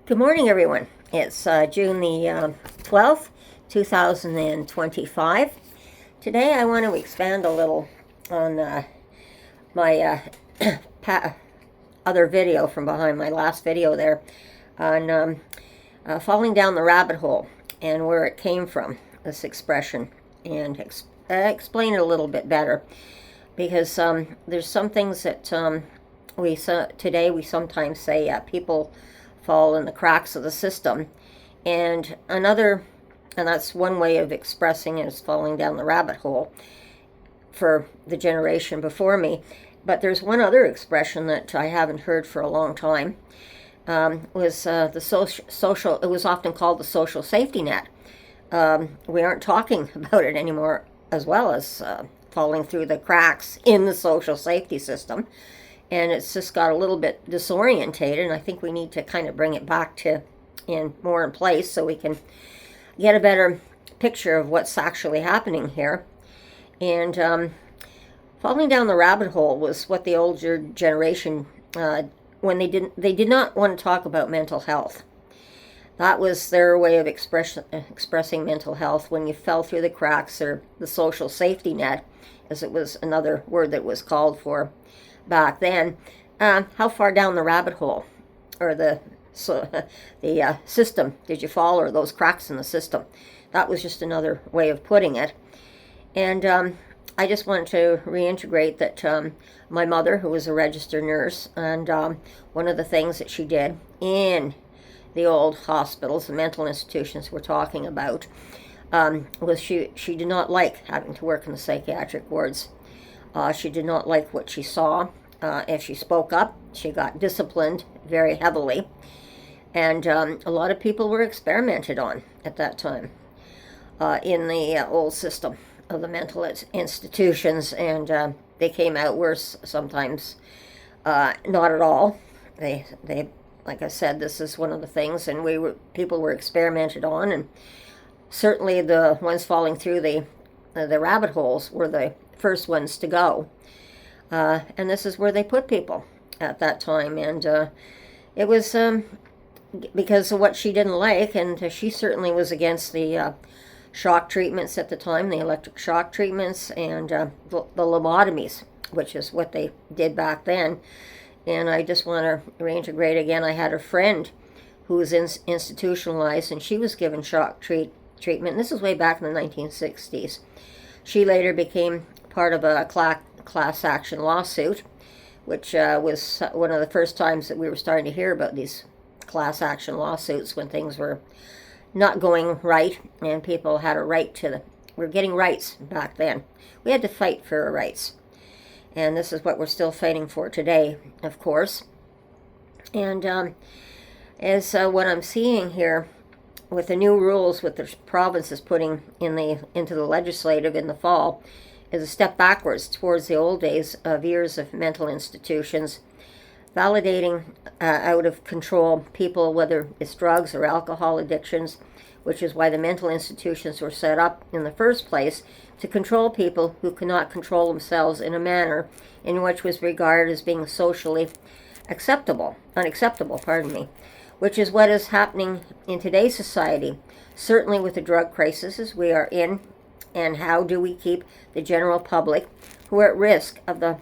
Good morning, everyone. It's June the 12th, 2025. Today I want to expand a little on my other video from behind my last video there on falling down the rabbit hole and where it came from, this expression, and explain it a little bit better because there's some things that today we sometimes say people fall in the cracks of the system, and that's one way of expressing it, is falling down the rabbit hole for the generation before me. But there's one other expression that I haven't heard for a long time. Was the social. It was often called the social safety net. We aren't talking about it anymore, as well as falling through the cracks in the social safety system. And it's just got a little bit disorientated, and I think we need to kind of bring it back to more in place so we can get a better picture of what's actually happening here. And falling down the rabbit hole was what the older generation, when they did not want to talk about mental health. That was their way of expressing mental health, when you fell through the cracks, or the social safety net, as it was another word that was called for back then. How far down the rabbit hole, or the system, did you fall, or those cracks in the system? That was just another way of putting it. And I just want to reintegrate that my mother, who was a registered nurse, and one of the things that she did in the old hospitals, the mental institutions we're talking about, was she did not like having to work in the psychiatric wards. She did not like what she saw. If she spoke up, she got disciplined very heavily. And a lot of people were experimented on at that time in the old system of the mental institutions. And they came out worse sometimes, not at all. They, like I said, this is one of the things, and people were experimented on. And certainly the ones falling through the rabbit holes were the first ones to go, and this is where they put people at that time. And it was because of what she didn't like, and she certainly was against the shock treatments at the time, the electric shock treatments, and the lobotomies, which is what they did back then. And I just want to reintegrate again. I had a friend who was institutionalized, and she was given shock treatment. This is way back in the 1960s. She later became part of a class action lawsuit, which was one of the first times that we were starting to hear about these class action lawsuits, when things were not going right and people had a right to we're getting rights back then. We had to fight for our rights. And this is what we're still fighting for today, of course. And as what I'm seeing here with the new rules, with the provinces putting into the legislative in the fall, is a step backwards towards the old days of years of mental institutions, validating out of control people, whether it's drugs or alcohol addictions, which is why the mental institutions were set up in the first place, to control people who cannot control themselves in a manner in which was regarded as being socially unacceptable, which is what is happening in today's society, certainly with the drug crisis we are in. And how do we keep the general public, who are at risk of the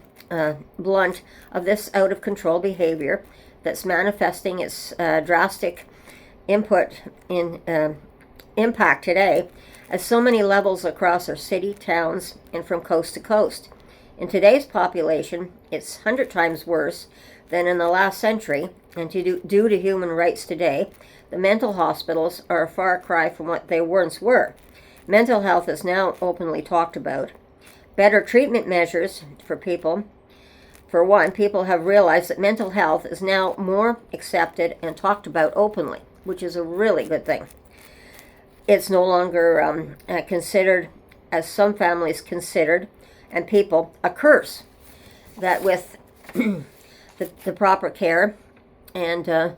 blunt of this out of control behavior that's manifesting its drastic impact today at so many levels across our city, towns, and from coast to coast? In today's population, it's 100 times worse than in the last century, and due to human rights today, the mental hospitals are a far cry from what they once were. Mental health is now openly talked about. Better treatment measures for people. For one, people have realized that mental health is now more accepted and talked about openly, which is a really good thing. It's no longer considered, as some families considered, and people, a curse. That with the proper care and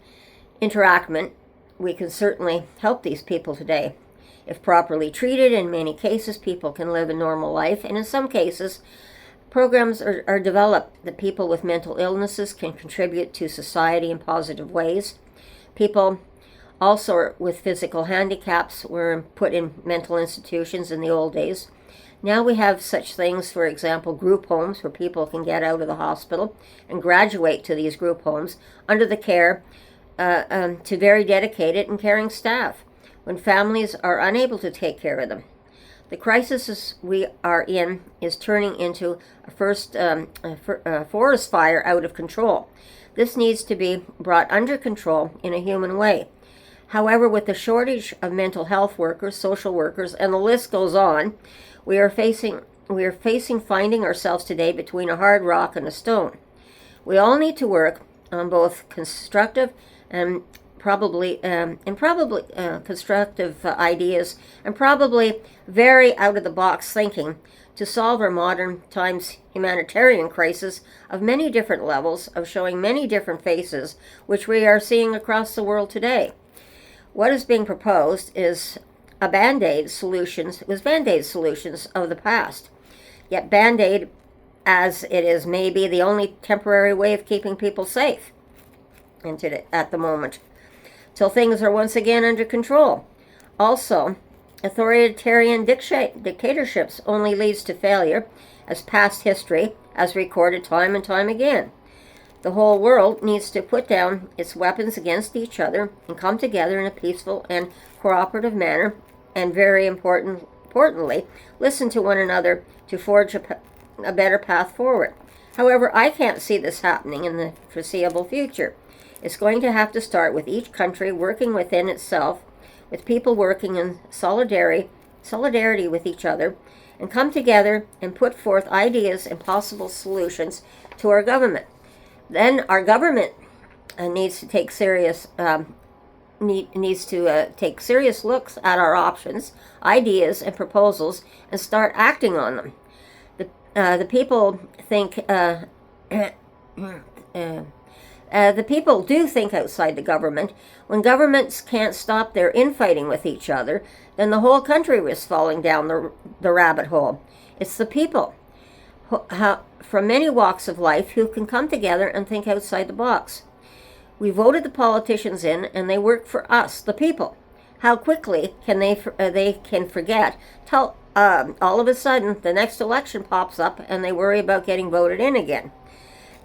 interaction, we can certainly help these people today. If properly treated, in many cases, people can live a normal life, and in some cases, programs are developed that people with mental illnesses can contribute to society in positive ways. People also with physical handicaps were put in mental institutions in the old days. Now we have such things, for example, group homes where people can get out of the hospital and graduate to these group homes under the care to very dedicated and caring staff when families are unable to take care of them. The crisis we are in is turning into a forest fire out of control. This needs to be brought under control in a human way. However, with the shortage of mental health workers, social workers, and the list goes on, we are facing finding ourselves today between a hard rock and a stone. We all need to work on both constructive and probably constructive ideas and probably very out-of-the-box thinking to solve our modern times humanitarian crisis of many different levels, of showing many different faces, which we are seeing across the world today. What is being proposed is Band-Aid solutions of the past. Yet Band-Aid, as it is, may be the only temporary way of keeping people safe at the moment, till things are once again under control. Also, authoritarian dictatorships only leads to failure, as past history has recorded time and time again. The whole world needs to put down its weapons against each other and come together in a peaceful and cooperative manner, and very importantly, listen to one another to forge a better path forward. However, I can't see this happening in the foreseeable future. It's going to have to start with each country working within itself, with people working in solidarity with each other, and come together and put forth ideas and possible solutions to our government. Then our government needs to take serious take serious looks at our options, ideas, and proposals, and start acting on them. The people do think outside the government. When governments can't stop their infighting with each other, then the whole country risks falling down the rabbit hole. It's the people from many walks of life who can come together and think outside the box. We voted the politicians in, and they work for us, the people. How quickly can they forget till all of a sudden the next election pops up and they worry about getting voted in again?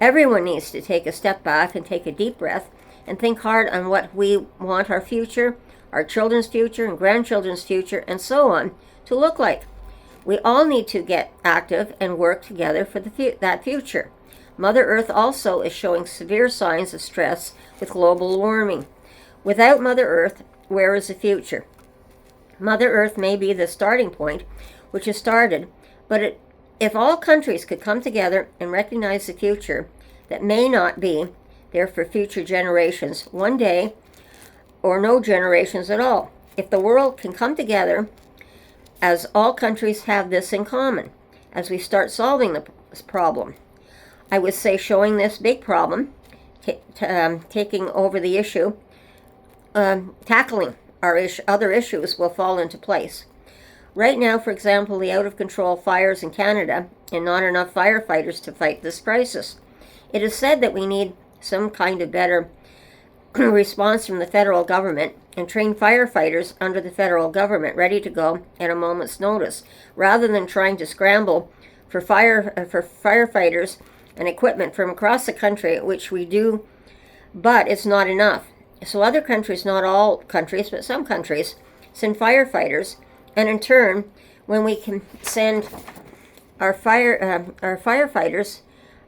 Everyone needs to take a step back and take a deep breath and think hard on what we want our future, our children's future and grandchildren's future, and so on, to look like. We all need to get active and work together for that future. Mother Earth also is showing severe signs of stress with global warming. Without Mother Earth, where is the future? Mother Earth may be the starting point, which has started, but if all countries could come together and recognize the future that may not be there for future generations one day, or no generations at all. If the world can come together, as all countries have this in common, as we start solving this problem. I would say showing this big problem, taking over the issue, tackling our other issues will fall into place. Right now, for example, the out-of-control fires in Canada and not enough firefighters to fight this crisis. It is said that we need some kind of better response from the federal government and train firefighters under the federal government ready to go at a moment's notice, rather than trying to scramble for firefighters and equipment from across the country, which we do, but it's not enough. So other countries, not all countries, but some countries, send firefighters, and in turn, when we can send our firefighters,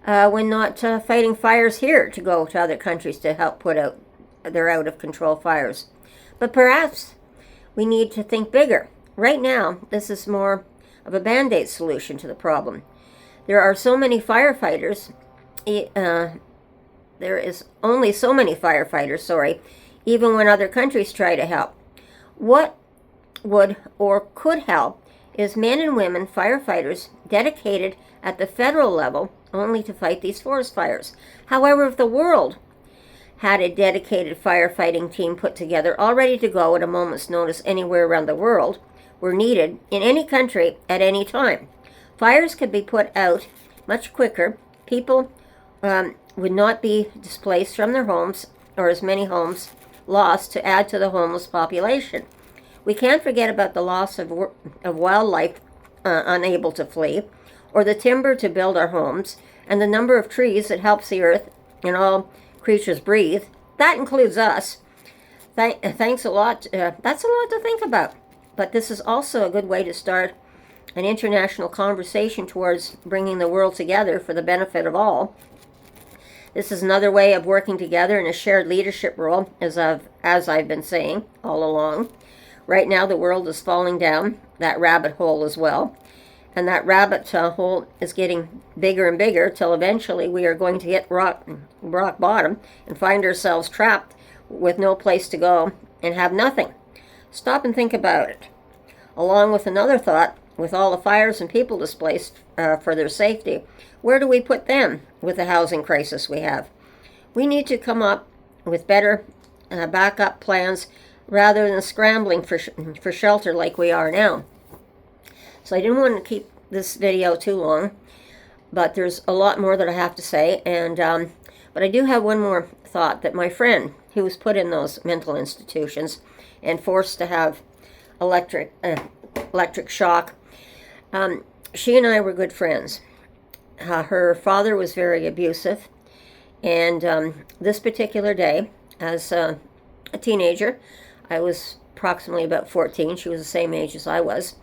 when not fighting fires here, to go to other countries to help put out their out-of-control fires. But perhaps we need to think bigger. Right now, this is more of a Band-Aid solution to the problem. There are so many firefighters, there is only so many firefighters, even when other countries try to help. What would or could help is men and women firefighters dedicated at the federal level only to fight these forest fires. However, if the world had a dedicated firefighting team put together, all ready to go at a moment's notice anywhere around the world, were needed in any country at any time, fires could be put out much quicker. People would not be displaced from their homes, or as many homes lost to add to the homeless population. We can't forget about the loss of wildlife unable to flee, or the timber to build our homes, and the number of trees that helps the earth and all creatures breathe. That includes us. Thanks a lot. That's a lot to think about. But this is also a good way to start an international conversation towards bringing the world together for the benefit of all. This is another way of working together in a shared leadership role, as I've been saying all along. Right now, the world is falling down that rabbit hole as well. And that rabbit hole is getting bigger and bigger till eventually we are going to hit rock bottom and find ourselves trapped with no place to go and have nothing. Stop and think about it. Along with another thought, with all the fires and people displaced for their safety, where do we put them with the housing crisis we have? We need to come up with better backup plans rather than scrambling for shelter like we are now. So I didn't want to keep this video too long, but there's a lot more that I have to say. And but I do have one more thought, that my friend who was put in those mental institutions and forced to have electric shock, she and I were good friends. Her father was very abusive, and this particular day, as a teenager, I was approximately about 14. She was the same age as I was.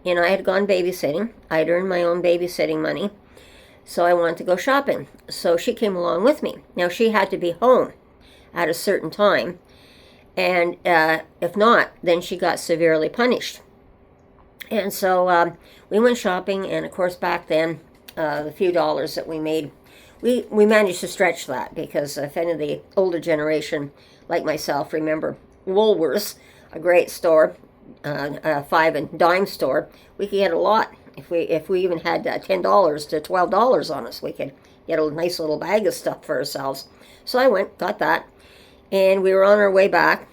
And I had gone babysitting. I'd earned my own babysitting money. So I wanted to go shopping. So she came along with me. Now, she had to be home at a certain time. And if not, then she got severely punished. And so we went shopping. And, of course, back then, the few dollars that we made, we managed to stretch that. Because if any of the older generation, like myself, remember Woolworths, a great store, a 5 and dime store, we could get a lot. If we even had $10 to $12 on us, we could get a nice little bag of stuff for ourselves. So I went, got that, and we were on our way back,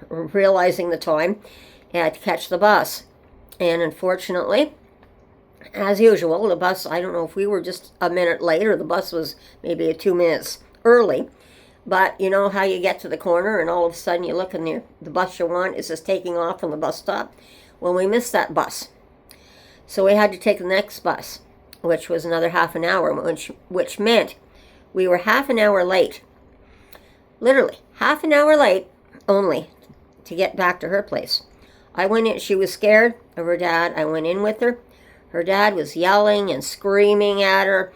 realizing the time, to catch the bus. And unfortunately, as usual, the bus, I don't know if we were just a minute late or the bus was maybe 2 minutes early. But you know how you get to the corner and all of a sudden you look and the bus you want is just taking off from the bus stop? Well, we missed that bus. So we had to take the next bus, which was another half an hour, which meant we were half an hour late. Literally, half an hour late only to get back to her place. I went in, she was scared of her dad. I went in with her. Her dad was yelling and screaming at her.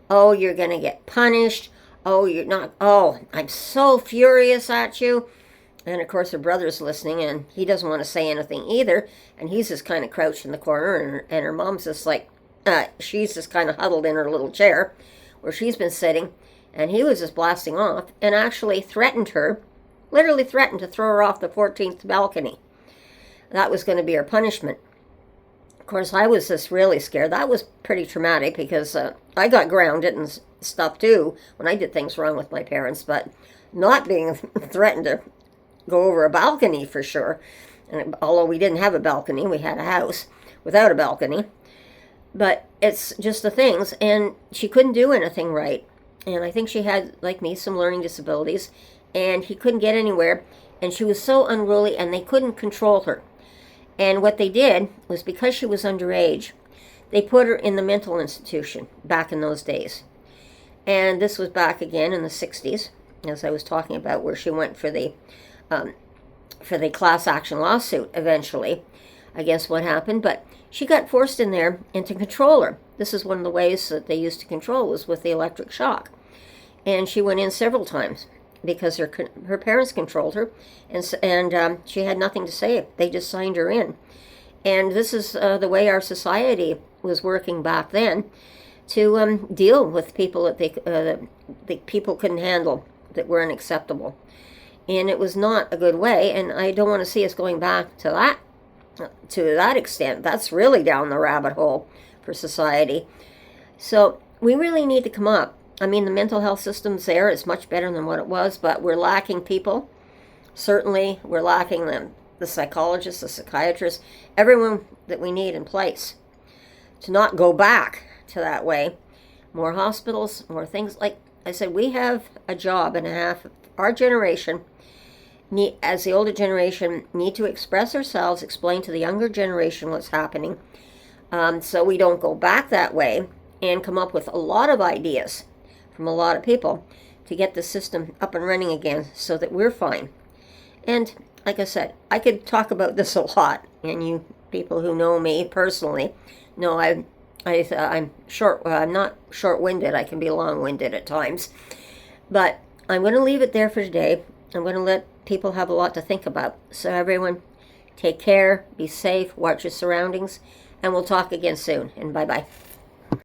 Oh, you're going to get punished. Oh, you're not. Oh, I'm so furious at you. And of course, her brother's listening, and he doesn't want to say anything either. And he's just kind of crouched in the corner, and her mom's just like, she's just kind of huddled in her little chair where she's been sitting. And he was just blasting off and actually threatened her, literally threatened to throw her off the 14th balcony. That was going to be her punishment. Of course, I was just really scared. That was pretty traumatic because I got grounded and stuff too when I did things wrong with my parents, but not being threatened to go over a balcony for sure. And although we didn't have a balcony, we had a house without a balcony. But it's just the things, and she couldn't do anything right. And I think she had, like me, some learning disabilities, and he couldn't get anywhere, and she was so unruly, and they couldn't control her. And what they did was, because she was underage, they put her in the mental institution back in those days. And this was back again in the 60s, as I was talking about, where she went for the class action lawsuit eventually against what happened. But she got forced in there and to control her. This is one of the ways that they used to control, was with the electric shock. And she went in several times because her parents controlled her, and she had nothing to say. They just signed her in. And this is the way our society was working back then, to deal with people that the people couldn't handle, that were unacceptable. And it was not a good way, and I don't want to see us going back to that extent. That's really down the rabbit hole for society. So we really need to come up. I mean, the mental health system's there. It's much better than what it was, but we're lacking people. Certainly, we're lacking the psychologists, the psychiatrists, everyone that we need in place to not go back to that way. More hospitals, more things. Like I said, we have a job and a half, our generation, as the older generation, need to express ourselves, explain to the younger generation what's happening, so we don't go back that way, and come up with a lot of ideas from a lot of people to get the system up and running again so that we're fine. And like I said, I could talk about this a lot, and you people who know me personally know I'm short. I'm not short-winded. I can be long-winded at times, but I'm going to leave it there for today. I'm going to let people have a lot to think about. So everyone, take care, be safe, watch your surroundings, and we'll talk again soon. And bye-bye.